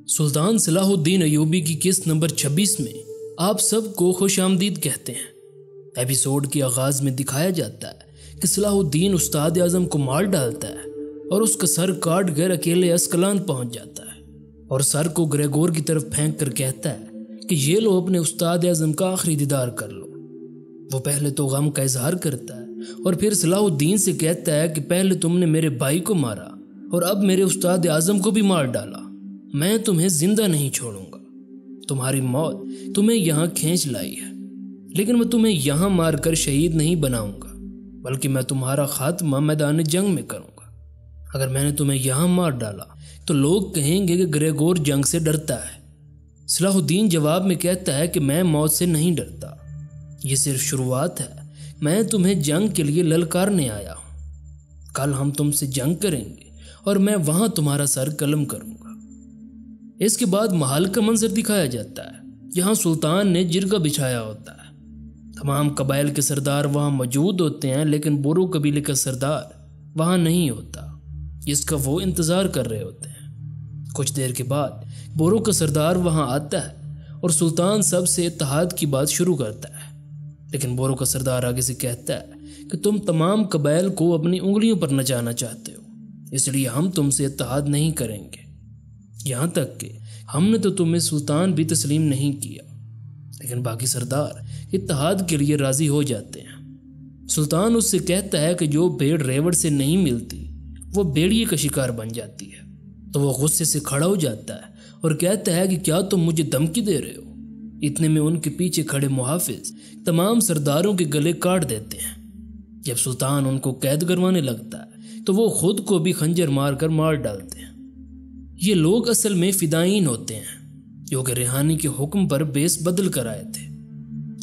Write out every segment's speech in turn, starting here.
سلطان صلاح الدین ایوبی کی قسط نمبر 26 میں آپ سب کو خوش آمدید کہتے ہیں۔ ایپیسوڈ کے آغاز میں دکھایا جاتا ہے کہ صلاح الدین استاد اعظم کو مار ڈالتا ہے اور اس کا سر کاٹ کر اکیلے اسکلان پہنچ جاتا ہے اور سر کو گریگور کی طرف پھینک کر کہتا ہے کہ یہ لو اپنے استاد اعظم کا آخری دیدار کر لو۔ وہ پہلے تو غم کا اظہار کرتا ہے اور پھر صلاح الدین سے کہتا ہے کہ پہلے تم نے میرے بھائی کو مارا اور اب میرے استاد اعظم کو بھی مار ڈالا، میں تمہیں زندہ نہیں چھوڑوں گا۔ تمہاری موت تمہیں یہاں کھینچ لائی ہے، لیکن میں تمہیں یہاں مار کر شہید نہیں بناؤں گا، بلکہ میں تمہارا خاتمہ میدان جنگ میں کروں گا۔ اگر میں نے تمہیں یہاں مار ڈالا تو لوگ کہیں گے کہ گریگور جنگ سے ڈرتا ہے۔ صلاح الدین جواب میں کہتا ہے کہ میں موت سے نہیں ڈرتا، یہ صرف شروعات ہے، میں تمہیں جنگ کے لیے للکارنے آیا ہوں۔ کل ہم تم سے جنگ کریں گے اور میں وہاں تمہارا سر قلم کروں گا۔ اس کے بعد محل کا منظر دکھایا جاتا ہے، جہاں سلطان نے جرگہ بچھایا ہوتا ہے۔ تمام قبائل کے سردار وہاں موجود ہوتے ہیں، لیکن بورو قبیلے کا سردار وہاں نہیں ہوتا، جس کا وہ انتظار کر رہے ہوتے ہیں۔ کچھ دیر کے بعد بورو کا سردار وہاں آتا ہے اور سلطان سب سے اتحاد کی بات شروع کرتا ہے، لیکن بورو کا سردار آگے سے کہتا ہے کہ تم تمام قبائل کو اپنی انگلیوں پر نچانا چاہتے ہو، اس لیے ہم تم سے اتحاد نہیں کریں گے، یہاں تک کہ ہم نے تو تمہیں سلطان بھی تسلیم نہیں کیا۔ لیکن باقی سردار اتحاد کے لیے راضی ہو جاتے ہیں۔ سلطان اس سے کہتا ہے کہ جو بھیڑ ریوڑ سے نہیں ملتی وہ بھیڑیے کا شکار بن جاتی ہے، تو وہ غصے سے کھڑا ہو جاتا ہے اور کہتا ہے کہ کیا تم مجھے دھمکی دے رہے ہو؟ اتنے میں ان کے پیچھے کھڑے محافظ تمام سرداروں کے گلے کاٹ دیتے ہیں۔ جب سلطان ان کو قید کروانے لگتا ہے تو وہ خود کو بھی خنجر مار کر مار ڈالتے ہیں۔ یہ لوگ اصل میں فدائین ہوتے ہیں، جو کہ ریحانی کے حکم پر بیس بدل کر آئے تھے۔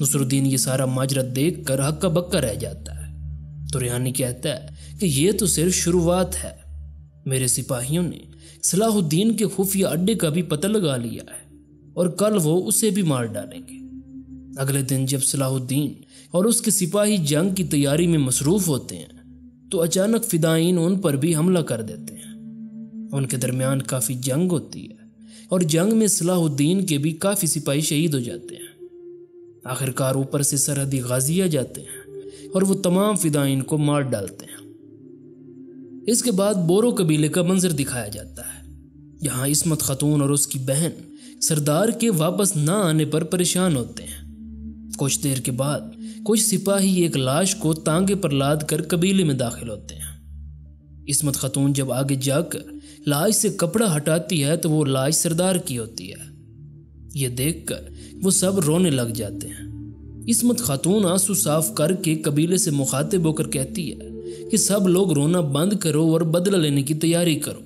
نصر الدین یہ سارا ماجرا دیکھ کر ہکا بکا رہ جاتا ہے، تو ریحانی کہتا ہے کہ یہ تو صرف شروعات ہے، میرے سپاہیوں نے صلاح الدین کے خفیہ اڈے کا بھی پتہ لگا لیا ہے اور کل وہ اسے بھی مار ڈالیں گے۔ اگلے دن جب صلاح الدین اور اس کے سپاہی جنگ کی تیاری میں مصروف ہوتے ہیں تو اچانک فدائین ان پر بھی حملہ کر دیتے ہیں۔ ان کے درمیان کافی جنگ ہوتی ہے اور جنگ میں صلاح الدین کے بھی کافی سپاہی شہید ہو جاتے ہیں۔ آخرکار اوپر سے سرحدی غازی آ جاتے ہیں اور وہ تمام فدائین کو مار ڈالتے ہیں۔ اس کے بعد بورو قبیلے کا منظر دکھایا جاتا ہے، جہاں عصمت خاتون اور اس کی بہن سردار کے واپس نہ آنے پر پریشان ہوتے ہیں۔ کچھ دیر کے بعد کچھ سپاہی ایک لاش کو تانگے پر لاد کر قبیلے میں داخل ہوتے ہیں۔ عصمت خاتون جب آگے جا کر لاش سے کپڑا ہٹاتی ہے تو وہ لاش سردار کی ہوتی ہے۔ یہ دیکھ کر وہ سب رونے لگ جاتے ہیں۔ عصمت خاتون آنسو صاف کر کے قبیلے سے مخاطب ہو کر کہتی ہے کہ سب لوگ رونا بند کرو اور بدلہ لینے کی تیاری کرو،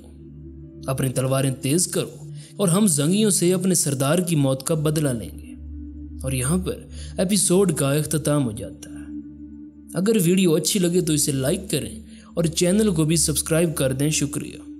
اپنی تلواریں تیز کرو اور ہم زنگیوں سے اپنے سردار کی موت کا بدلہ لیں گے۔ اور یہاں پر ایپیسوڈ کا اختتام ہو جاتا ہے۔ اگر ویڈیو اچھی لگے تو اسے لائک کریں اور چینل کو بھی سبسکرائب کر دیں۔ شکریہ۔